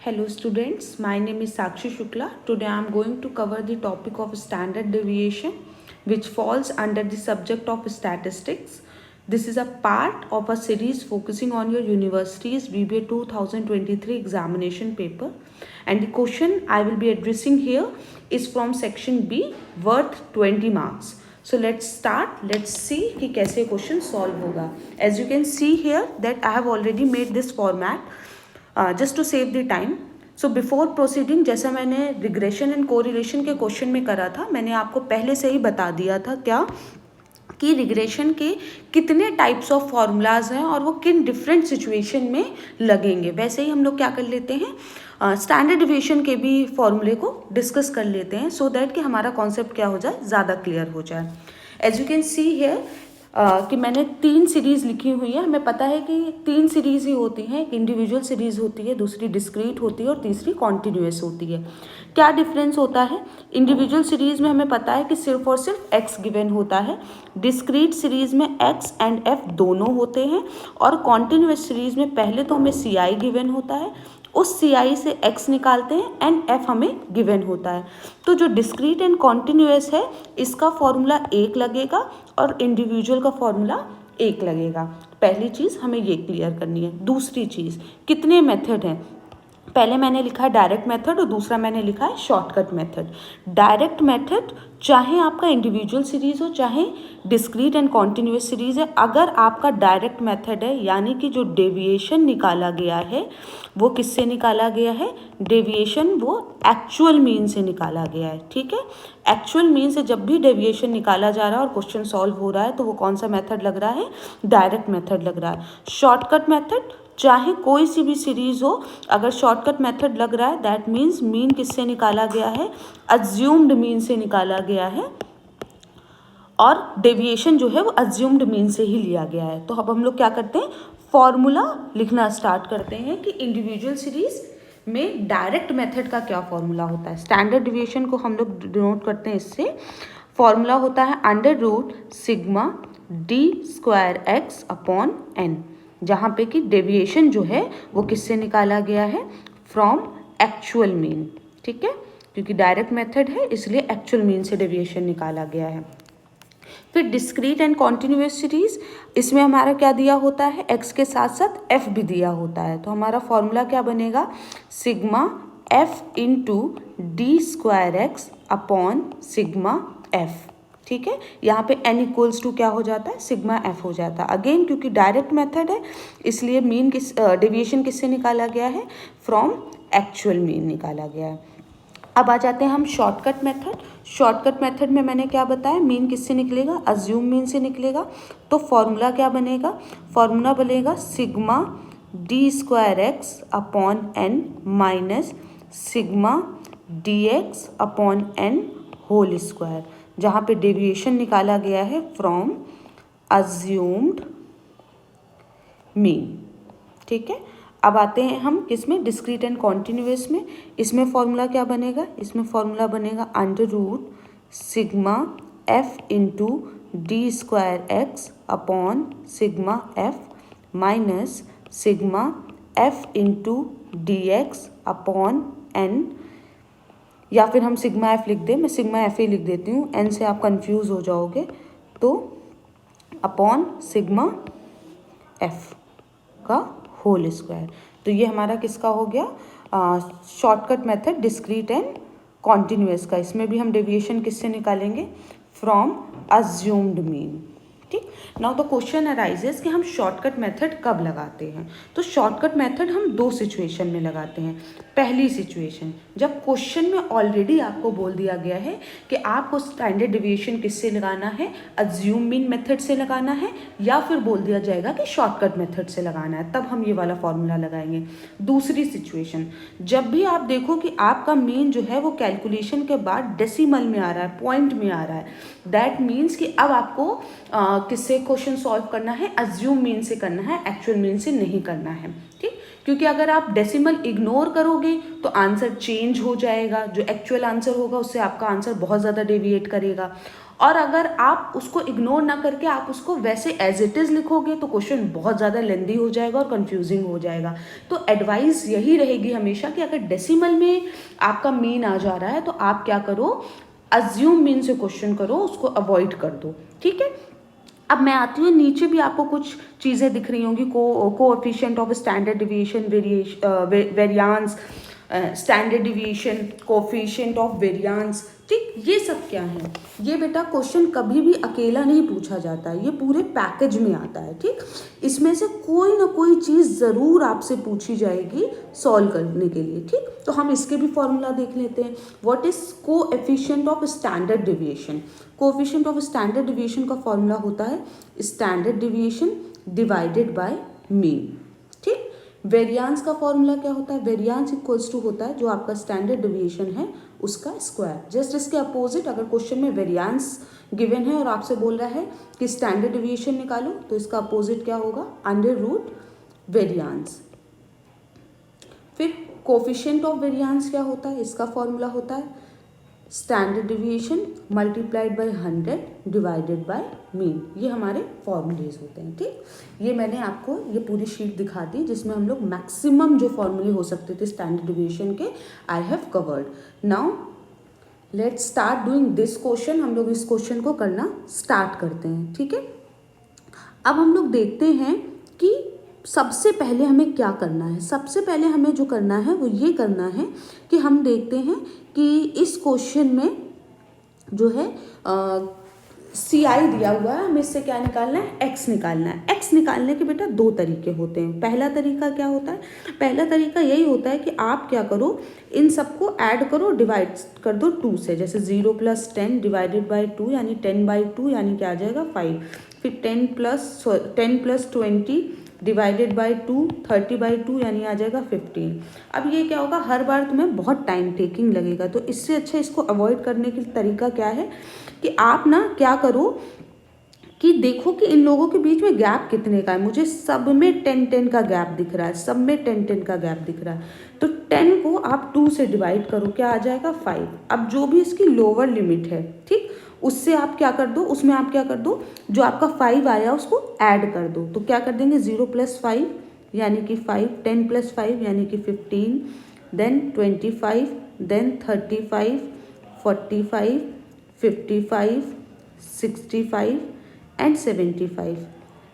Hello students, my name is Sakshi Shukla. Today I am going to cover the topic of standard deviation which falls under the subject of statistics. This is a part of a series focusing on your university's BBA 2023 examination paper, and the question I will be addressing here is from section B worth 20 marks. So let's start. Let's see कि कैसे question solve होगा. As you can see here that I have already made this format just to save the time. So before proceeding, जैसा मैंने regression and correlation के question में करा था, मैंने आपको पहले से ही बता दिया था क्या कि रिग्रेशन के कितने टाइप्स ऑफ फॉर्मूलाज हैं और वो किन डिफरेंट सिचुएशन में लगेंगे. वैसे ही हम लोग क्या कर लेते हैं, स्टैंडर्ड डिविएशन के भी फॉर्मूले को डिस्कस कर लेते हैं सो दैट कि हमारा कॉन्सेप्ट क्या हो जाए, ज़्यादा क्लियर हो जाए. As you can see here कि मैंने 3 सीरीज़ लिखी हुई है. हमें पता है कि 3 सीरीज़ ही होती हैं. एक इंडिविजुअल सीरीज़ होती है, दूसरी डिस्क्रीट होती है और तीसरी कॉन्टिन्यूस होती है. क्या डिफरेंस होता है? इंडिविजुअल सीरीज़ में हमें पता है कि सिर्फ और सिर्फ x गिवन होता है. डिस्क्रीट सीरीज़ में x एंड f दोनों होते हैं और कॉन्टिन्यूस सीरीज़ में पहले तो हमें ci गिवन होता है, उस ci से x निकालते हैं एंड f हमें गिवन होता है. तो जो डिस्क्रीट एंड कॉन्टिन्यूस है इसका फॉर्मूला 1 लगेगा और इंडिविजुअल का फॉर्मूला 1 लगेगा. पहली चीज़ हमें ये क्लियर करनी है. दूसरी चीज़, कितने मेथड हैं? पहले मैंने लिखा है डायरेक्ट मेथड और दूसरा मैंने लिखा है शॉर्टकट मेथड. डायरेक्ट मेथड चाहे आपका इंडिविजुअल सीरीज़ हो चाहे डिस्क्रीट एंड कॉन्टिन्यूस सीरीज़ है, अगर आपका डायरेक्ट मेथड है यानी कि जो डेविएशन निकाला गया है वो किससे निकाला गया है? डेविएशन वो एक्चुअल मीन से निकाला गया है. ठीक है, एक्चुअल मीन से जब भी डेविएशन निकाला जा रहा है और क्वेश्चन सॉल्व हो रहा है तो वो कौन सा मेथड लग रहा है? डायरेक्ट मेथड लग रहा है. शॉर्टकट मेथड चाहे कोई सी भी सीरीज हो, अगर शॉर्टकट मेथड लग रहा है दैट मीन्स मीन किससे निकाला गया है? अज्यूम्ड मीन से निकाला गया है और डेविएशन जो है वो अज्यूम्ड मीन से ही लिया गया है. तो अब हम लोग क्या करते हैं, फॉर्मूला लिखना स्टार्ट करते हैं कि इंडिविजुअल सीरीज में डायरेक्ट मेथड का क्या फॉर्मूला होता है. स्टैंडर्ड डिविएशन को हम लोग डिनोट करते हैं इससे. फॉर्मूला होता है under root sigma d square x upon n, जहाँ पे कि डेविएशन जो है वो किससे निकाला गया है? From actual mean. ठीक है, क्योंकि डायरेक्ट मेथड है इसलिए एक्चुअल मीन से डेविएशन निकाला गया है. फिर डिस्क्रीट एंड कॉन्टिन्यूस सीरीज, इसमें हमारा क्या दिया होता है? x के साथ साथ f भी दिया होता है. तो हमारा फॉर्मूला क्या बनेगा? Sigma f into d square x upon sigma f. ठीक है, यहाँ पे n इक्वल्स टू क्या हो जाता है? सिग्मा f हो जाता है. अगेन क्योंकि डायरेक्ट मेथड है इसलिए मीन डेविएशन किससे निकाला गया है? फ्रॉम एक्चुअल मीन निकाला गया है. अब आ जाते हैं हम शॉर्टकट मेथड. शॉर्टकट मेथड में मैंने क्या बताया? मीन किससे निकलेगा? अज्यूम मीन से निकलेगा. तो फॉर्मूला क्या बनेगा? फॉर्मूला बनेगा sigma d square x upon n minus sigma d x upon n whole square, जहाँ पे डेविएशन निकाला गया है फ्रॉम अज्यूम्ड मीन. ठीक है, अब आते हैं हम किसमें? डिस्क्रीट एंड कॉन्टिन्यूस में. इसमें फॉर्मूला क्या बनेगा? इसमें फॉर्मूला बनेगा under root sigma f into d square x upon sigma f minus sigma f into d x upon n, या फिर हम सिग्मा एफ लिख दें. मैं सिग्मा एफ ही लिख देती हूँ, एन से आप कंफ्यूज हो जाओगे. तो अपॉन सिग्मा एफ का होल स्क्वायर. तो ये हमारा किसका हो गया? Shortcut method discrete and continuous का. इसमें भी हम डेविएशन किससे निकालेंगे? From assumed mean. ठीक, नाउ द क्वेश्चन अराइजेस कि हम शॉर्टकट मेथड कब लगाते हैं. तो शॉर्टकट मेथड हम 2 सिचुएशन में लगाते हैं. पहली सिचुएशन, जब क्वेश्चन में ऑलरेडी आपको बोल दिया गया है कि आपको स्टैंडर्ड डिविएशन किससे लगाना है? अज्यूम मीन मेथड से लगाना है, या फिर बोल दिया जाएगा कि शॉर्टकट मेथड से लगाना है, तब हम ये वाला फॉर्मूला लगाएंगे. दूसरी सिचुएशन, जब भी आप देखो कि आपका मीन जो है वो कैलकुलेशन के बाद डेसिमल में आ रहा है, पॉइंट में आ रहा है, दैट मीन्स कि अब आपको किससे क्वेश्चन सॉल्व करना है? अज्यूम मीन से करना है, एक्चुअल मीन से नहीं करना है. ठीक, क्योंकि अगर आप डेसिमल इग्नोर करोगे तो आंसर चेंज हो जाएगा. जो एक्चुअल आंसर होगा उससे आपका आंसर बहुत ज़्यादा डेविएट करेगा. और अगर आप उसको इग्नोर ना करके आप उसको वैसे एज इट इज़ लिखोगे तो क्वेश्चन बहुत ज़्यादा लेंदी हो जाएगा और कंफ्यूजिंग हो जाएगा। तो एडवाइस यही रहेगी हमेशा कि अगर डेसिमल में आपका मीन आ जा रहा है तो आप क्या करो, अज्यूम मीन से क्वेश्चन करो, उसको अवॉइड कर दो। ठीक है, अब मैं आती हूँ, नीचे भी आपको कुछ चीज़ें दिख रही होंगी, coefficient of standard deviation, variance, standard deviation, coefficient of variance. ठीक, ये सब क्या है? ये बेटा क्वेश्चन कभी भी अकेला नहीं पूछा जाता है, ये पूरे पैकेज में आता है। ठीक, इसमें से कोई ना कोई चीज़ ज़रूर आपसे पूछी जाएगी सॉल्व करने के लिए। ठीक, तो हम इसके भी फॉर्मूला देख लेते हैं। What is coefficient of standard deviation? Coefficient of standard deviation का फॉर्मूला होता है standard deviation divided by mean. ठीक, वेरियांस का फॉर्मूला क्या होता है? वेरियांस इक्वल्स टू होता है जो आपका स्टैंडर्ड डिविएशन है उसका स्क्वायर। जस्ट इसके अपोजिट, अगर क्वेश्चन में वेरियांस गिवन है और आपसे बोल रहा है कि स्टैंडर्ड डिविएशन निकालो, तो इसका अपोजिट क्या होगा? Under root variance. फिर कोएफिशिएंट ऑफ वेरियांस क्या होता है? इसका फॉर्मूला होता है standard deviation multiplied by 100 divided by mean. ये हमारे फॉर्मूलेज होते हैं। ठीक, ये मैंने आपको ये पूरी शीट दिखा दी जिसमें हम लोग मैक्सिमम जो फॉर्मूले हो सकते थे स्टैंडर्ड डिविएशन के I have covered. Now let's start doing this question. हम लोग इस क्वेश्चन को करना स्टार्ट करते हैं। ठीक है, अब हम लोग देखते हैं कि सबसे पहले हमें क्या करना है। सबसे पहले हमें जो करना है वो ये करना है कि हम देखते हैं कि इस क्वेश्चन में जो है सी आई दिया हुआ है, हमें इससे क्या निकालना है? एक्स निकालना है। एक्स निकालने के बेटा दो तरीके होते हैं। पहला तरीका क्या होता है? पहला तरीका यही होता है कि आप क्या करो, इन सबको ऐड करो, डिवाइड कर दो 2 से। जैसे 0 + 10 डिवाइडेड बाय 2 यानी 10/2 यानी क्या आ जाएगा? 5। फिर 10 + 20 डिवाइडेड बाय 2 30/2 यानी आ जाएगा 15। अब ये क्या होगा, हर बार तुम्हें बहुत टाइम टेकिंग लगेगा, तो इससे अच्छा इसको अवॉइड करने के तरीका क्या है कि आप ना क्या करो कि देखो कि इन लोगों के बीच में गैप कितने का है। मुझे सब में 10-10 का गैप दिख रहा है, सब में 10-10 का गैप दिख रहा है, तो 10 को आप 2 से डिवाइड करो, क्या आ जाएगा? 5। अब जो भी इसकी लोअर लिमिट है, ठीक, उससे आप क्या कर दो, उसमें आप क्या कर दो, जो आपका 5 आया उसको ऐड कर दो। तो क्या कर देंगे? 0 + 5 यानी कि 5, 10 + 5 यानी कि 15, देन 25, देन 35, 45, 55, 65 एंड 75।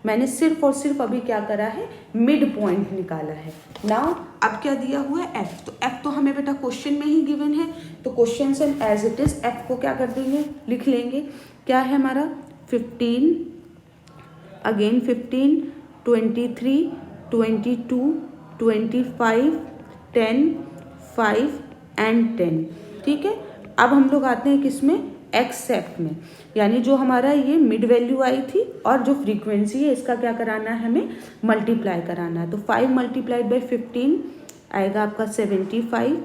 मैंने सिर्फ और सिर्फ अभी क्या करा है? मिड पॉइंट निकाला है। नाउ अब क्या दिया हुआ है? एफ। तो एफ तो हमें बेटा क्वेश्चन में ही गिवन है, तो क्वेश्चन से एज इट इज एफ को क्या कर देंगे? लिख लेंगे। क्या है हमारा? 15, अगेन 15, 23, 22, 25, 10, 5 एंड 10। ठीक है, अब हम लोग आते हैं किसमें? एक्सेप्ट में, यानी जो हमारा ये मिड वैल्यू आई थी और जो फ्रीक्वेंसी है इसका क्या कराना है? हमें मल्टीप्लाई कराना है। तो 5 × 15 आएगा आपका 75,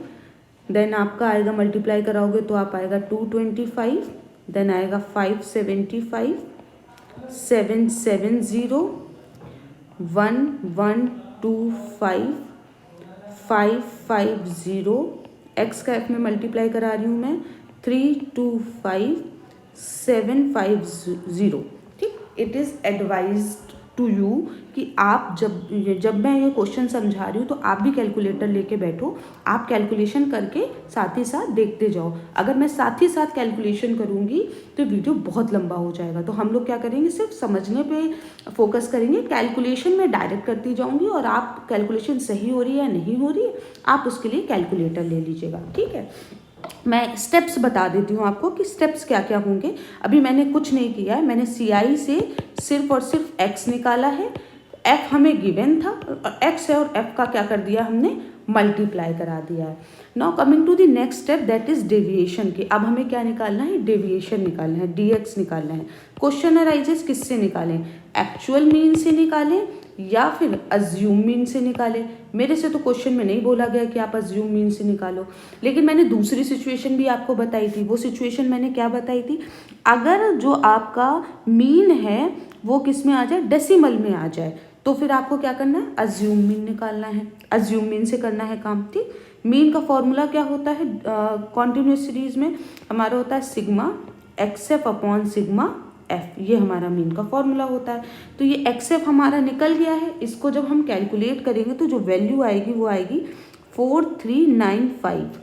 देन आपका आएगा मल्टीप्लाई कराओगे तो आप आएगा 225, देन आएगा 575, 770, 1125, 550। एक्स का एफ में मल्टीप्लाई करा रही हूँ मैं, 325, 750। ठीक, it is advised to you कि आप जब मैं ये क्वेश्चन समझा रही हूँ तो आप भी कैलकुलेटर लेके बैठो, आप कैलकुलेशन करके साथ ही साथ देखते जाओ। अगर मैं साथ ही साथ कैलकुलेशन करूँगी तो वीडियो बहुत लंबा हो जाएगा। तो हम लोग क्या करेंगे? सिर्फ समझने पे फोकस करेंगे, कैलकुलेशन में डायरेक्ट करती जाऊँगी और आप कैलकुलेशन सही हो रही है या नहीं हो रही है आप उसके लिए कैलकुलेटर ले लीजिएगा। ठीक है, मैं स्टेप्स बता देती हूँ आपको कि स्टेप्स क्या क्या होंगे। अभी मैंने कुछ नहीं किया है, मैंने CI से सिर्फ और सिर्फ x निकाला है। f हमें गिवन था और x है और f का क्या कर दिया हमने? मल्टीप्लाई करा दिया है। Now coming to the next step, that is deviation की। अब हमें क्या निकालना है? डेविएशन निकालना है, dx निकालना है। क्वेश्चन अराइजेस किससे निकालें? एक्चुअल मीन से निकालें या फिर अज्यूम मीन से निकालें। मेरे से तो क्वेश्चन में नहीं बोला गया कि आप अज्यूम मीन से निकालो, लेकिन मैंने दूसरी सिचुएशन भी आपको बताई थी। वो सिचुएशन मैंने क्या बताई थी? अगर जो आपका मीन है वो किस में आ जाए? डेसिमल में आ जाए, तो फिर आपको क्या करना है? अज्यूम मीन निकालना है। अज्यूम मीन से करना है काम। ठीक, मीन का फॉर्मूला क्या होता है? कॉन्टिन्यूस सीरीज में हमारा होता है sigma x F upon sigma F, ये हमारा मीन का फॉर्मूला होता है। तो ये एक्स एफ हमारा निकल गया है, इसको जब हम कैलकुलेट करेंगे तो जो वैल्यू आएगी वो आएगी 4395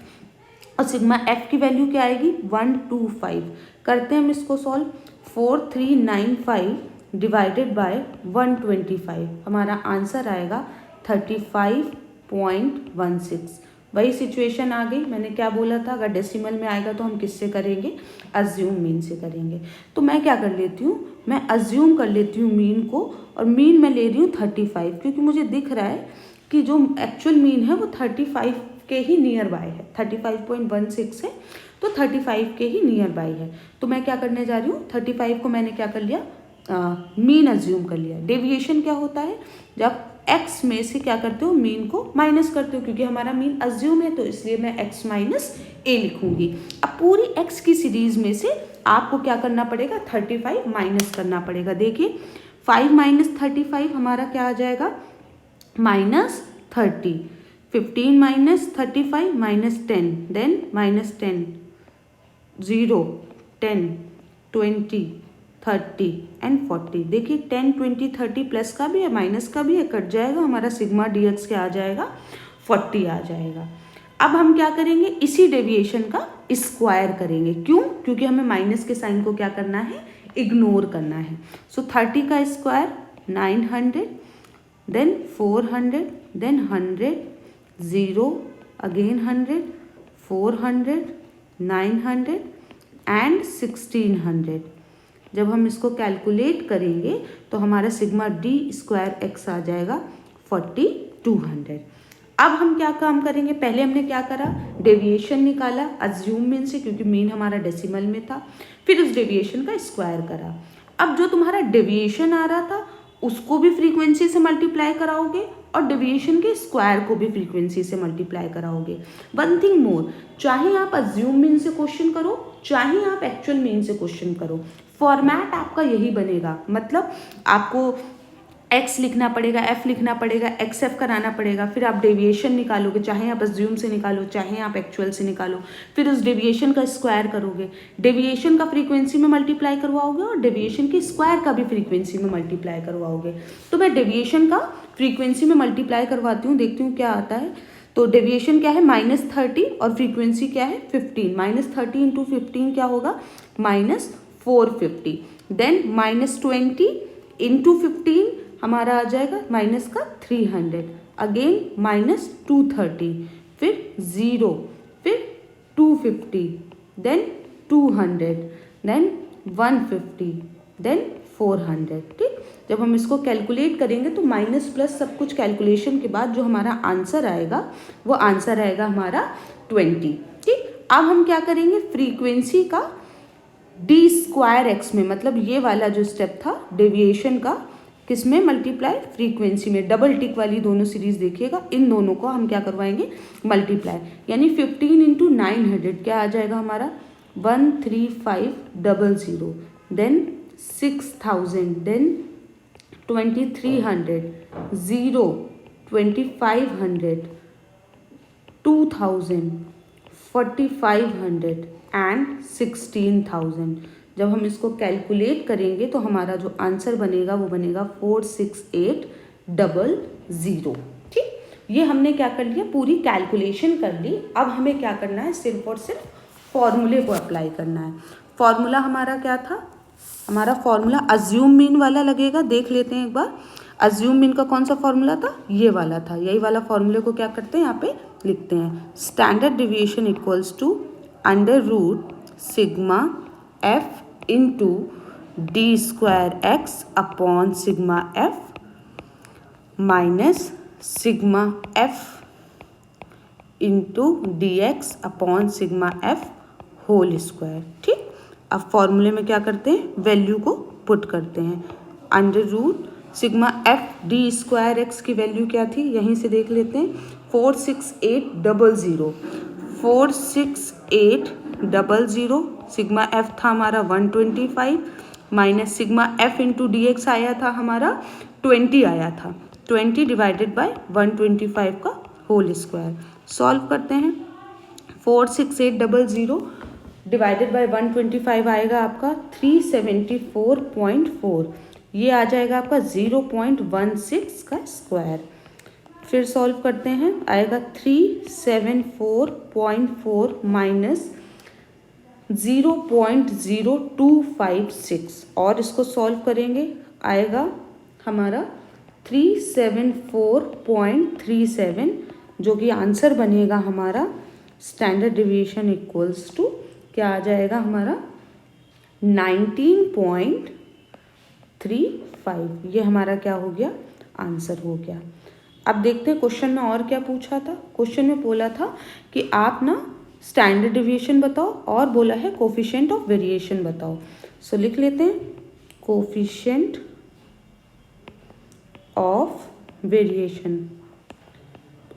और सिग्मा एफ की वैल्यू क्या आएगी 125। करते हैं हम इसको सॉल्व। 4395 डिवाइडेड बाय 125, हमारा आंसर आएगा 35.16। वही सिचुएशन आ गई, मैंने क्या बोला था, अगर डेसिमल में आएगा तो हम किससे करेंगे, अज्यूम मीन से करेंगे। तो मैं क्या कर लेती हूँ, मैं अज्यूम कर लेती हूँ मीन को, और मीन मैं ले रही हूँ 35, क्योंकि मुझे दिख रहा है कि जो एक्चुअल मीन है वो 35 के ही नियर बाय है, 35.16 है, तो 35 के ही नियर बाय है। तो मैं क्या करने जा रही हूँ, 35 को मैंने क्या कर लिया, मीन अज्यूम कर लिया। डेविएशन क्या होता है, जब x में से क्या करते हो, मीन को माइनस करते हो, क्योंकि हमारा मीन अज्यूम है तो इसलिए मैं x माइनस ए लिखूंगी। अब पूरी x की सीरीज में से आपको क्या करना पड़ेगा, 35 माइनस करना पड़ेगा। देखिए 5 माइनस 35 हमारा क्या आ जाएगा, -30। 15 माइनस 35 -10, देन -10, 0, 10, 20, 30 एंड 40। देखिए 10, 20, 30 प्लस का भी है माइनस का भी है, कट जाएगा, हमारा सिग्मा dx क्या आ जाएगा, 40 आ जाएगा। अब हम क्या करेंगे, इसी डेविएशन का स्क्वायर करेंगे। क्यों, क्योंकि हमें माइनस के साइन को क्या करना है, इग्नोर करना है। सो 30 का square 900, then 400, then 100, 0, again 100, 400, 900 and 1600। जब हम इसको कैलकुलेट करेंगे तो हमारा सिग्मा डी स्क्वायर एक्स आ जाएगा 4200। अब हम क्या काम करेंगे, पहले हमने क्या करा, डेविएशन निकाला अज्यूम मीन से, क्योंकि मीन हमारा डेसिमल में था, फिर उस डेविएशन का स्क्वायर करा। अब जो तुम्हारा डेविएशन आ रहा था उसको भी फ्रीक्वेंसी से मल्टीप्लाई कराओगे और डेविएशन के स्क्वायर को भी फ्रीक्वेंसी से मल्टीप्लाई कराओगे। वन थिंग मोर, चाहे आप अज्यूम मीन से क्वेश्चन करो, चाहे आप एक्चुअल मीन से क्वेश्चन करो, फॉर्मेट आपका यही बनेगा। मतलब आपको x लिखना पड़ेगा, f लिखना पड़ेगा, एक्स एफ कराना पड़ेगा, फिर आप डेविएशन निकालोगे, चाहे आप अज्यूम से निकालो चाहे आप एक्चुअल से निकालो, फिर उस डेविएशन का स्क्वायर करोगे, डेविएशन का फ्रीक्वेंसी में मल्टीप्लाई करवाओगे और डेविएशन के स्क्वायर का भी फ्रीक्वेंसी में मल्टीप्लाई करवाओगे। तो मैं डेविएशन का फ्रीक्वेंसी में मल्टीप्लाई करवाती हूँ, देखती हूँ क्या आता है। तो डेविएशन क्या है -30 और फ्रीक्वेंसी क्या है 15, -30 इंटू 15 क्या होगा, -450, देन -20 इंटू 15 हमारा आ जाएगा माइनस का 300, अगेन -230, फिर 0, फिर 250, देन 200, देन 150, देन 400। ठीक, जब हम इसको कैलकुलेट करेंगे तो माइनस प्लस सब कुछ कैलकुलेशन के बाद जो हमारा आंसर आएगा वो आंसर आएगा हमारा 20। ठीक, अब हम क्या करेंगे, फ्रीक्वेंसी का डी स्क्वायर एक्स में, मतलब ये वाला जो स्टेप था डेविएशन का, किस में मल्टीप्लाई, फ्रीक्वेंसी में। डबल टिक वाली दोनों सीरीज देखिएगा, इन दोनों को हम क्या करवाएंगे, मल्टीप्लाई, यानी 15 इंटू 900 क्या आ जाएगा हमारा 13500, देन 6000, देन 2300, 0, 2500, 2000, 4500 एंड 16000। जब हम इसको कैलकुलेट करेंगे तो हमारा जो आंसर बनेगा वो बनेगा 46800। ठीक, ये हमने क्या कर लिया, पूरी कैलकुलेशन कर ली। अब हमें क्या करना है, सिर्फ और सिर्फ फॉर्मूले को अप्लाई करना है। फॉर्मूला हमारा क्या था, हमारा फॉर्मूला अज्यूम मीन वाला लगेगा, देख लेते हैं एक बार। अज्यूम मीन का कौन सा फॉर्मूला था, ये वाला था। यही वाला फॉर्मूले को क्या करते हैं, यहाँ पे लिखते हैं, standard deviation equals to √ sigma f into d square x upon sigma f minus sigma f into d x upon sigma f whole square. ठीक, अब फॉर्मूले में क्या करते हैं, वैल्यू को पुट करते हैं। √ Sigma F D square x की वैल्यू क्या थी, यहीं से देख लेते हैं, 46800, 46800। सिग्मा एफ था हमारा 125 minus sigma f into d x आया था हमारा 20 आया था, 20 डिवाइडेड बाय 125 का होल स्क्वायर। सॉल्व करते हैं, 46800 डिवाइडेड बाय 125 आएगा आपका 374.4, ये आ जाएगा आपका 0.16 का स्क्वायर। फिर सॉल्व करते हैं, आएगा 374.4 माइनस 0.0256 और इसको सॉल्व करेंगे, आएगा हमारा 374.37, जो कि आंसर बनेगा हमारा स्टैंडर्ड डिविएशन इक्वल्स टू क्या आ जाएगा हमारा 19.35। ये हमारा क्या हो गया, आंसर हो गया। अब देखते हैं क्वेश्चन में और क्या पूछा था। क्वेश्चन में बोला था कि आप ना स्टैंडर्ड डिविएशन बताओ और बोला है कोफिशिएंट ऑफ वेरिएशन बताओ। सो लिख लेते हैं कोफिशिएंट ऑफ वेरिएशन।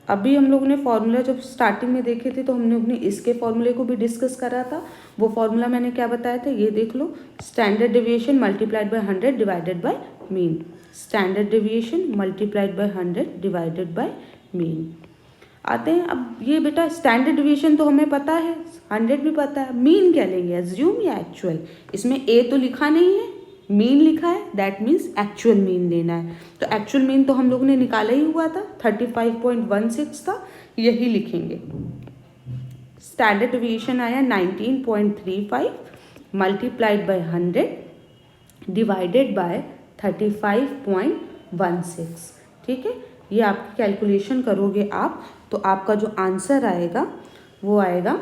अभी हम लोगों ने फॉर्मूला जब स्टार्टिंग में देखे थे तो हमने अपने इसके फॉर्मूले को भी डिस्कस करा था। वो फॉर्मूला मैंने क्या बताया था, ये देख लो, standard deviation multiplied by 100 divided by mean. Standard deviation multiplied by 100 divided by mean. आते हैं अब, ये बेटा स्टैंडर्ड डिविएशन तो हमें पता है, 100 भी पता है, मीन क्या लेंगे, एज्यूम या एक्चुअल। इसमें ए तो लिखा नहीं है, मीन लिखा है, दैट मीन्स एक्चुअल मीन लेना है। तो एक्चुअल मीन तो हम लोगों ने निकाला ही हुआ था, 35.16 था, यही लिखेंगे। स्टैंडर्ड डिविएशन आया 19.35 मल्टीप्लाइड बाय 100 डिवाइडेड बाय 35.16। ठीक है, ये आपकी कैलकुलेशन करोगे आप तो आपका जो आंसर आएगा वो आएगा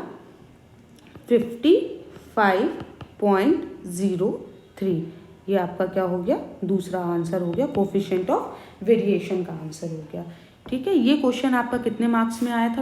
55.03। ये आपका क्या हो गया, दूसरा आंसर हो गया, कोफिशिएंट ऑफ वेरिएशन का आंसर हो गया। ठीक है, ये क्वेश्चन आपका कितने मार्क्स में आया था।